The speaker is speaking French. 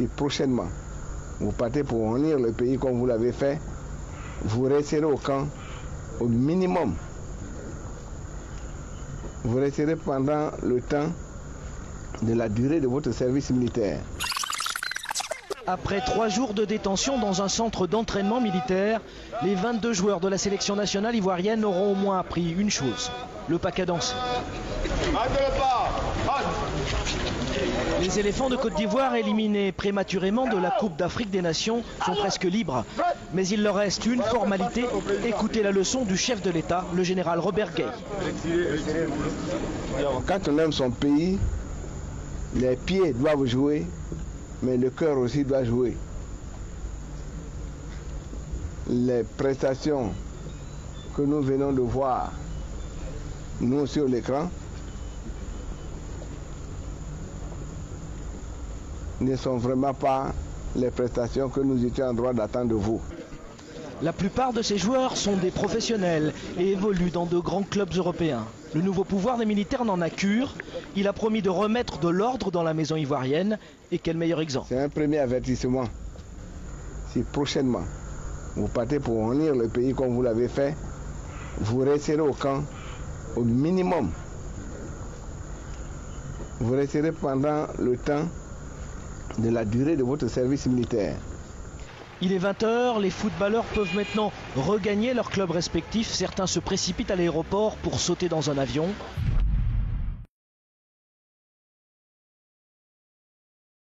si prochainement vous partez pour unir le pays comme vous l'avez fait, vous resterez au camp au minimum. Vous resterez pendant le temps de la durée de votre service militaire. Après 3 jours de détention dans un centre d'entraînement militaire, les 22 joueurs de la sélection nationale ivoirienne auront au moins appris une chose, le paquet dansé. Les éléphants de Côte d'Ivoire, éliminés prématurément de la Coupe d'Afrique des Nations, sont presque libres. Mais il leur reste une formalité, écouter la leçon du chef de l'État, le général Robert Gueye. Quand on aime son pays, les pieds doivent jouer, mais le cœur aussi doit jouer. Les prestations que nous venons de voir, nous sur l'écran, ne sont vraiment pas les prestations que nous étions en droit d'attendre de vous. La plupart de ces joueurs sont des professionnels et évoluent dans de grands clubs européens. Le nouveau pouvoir des militaires n'en a cure. Il a promis de remettre de l'ordre dans la maison ivoirienne. Et quel meilleur exemple. C'est un premier avertissement. Si prochainement vous partez pour unir le pays comme vous l'avez fait, vous resterez au camp au minimum. Vous resterez pendant le temps de la durée de votre service militaire. Il est 20 h, les footballeurs peuvent maintenant regagner leurs clubs respectifs. Certains se précipitent à l'aéroport pour sauter dans un avion.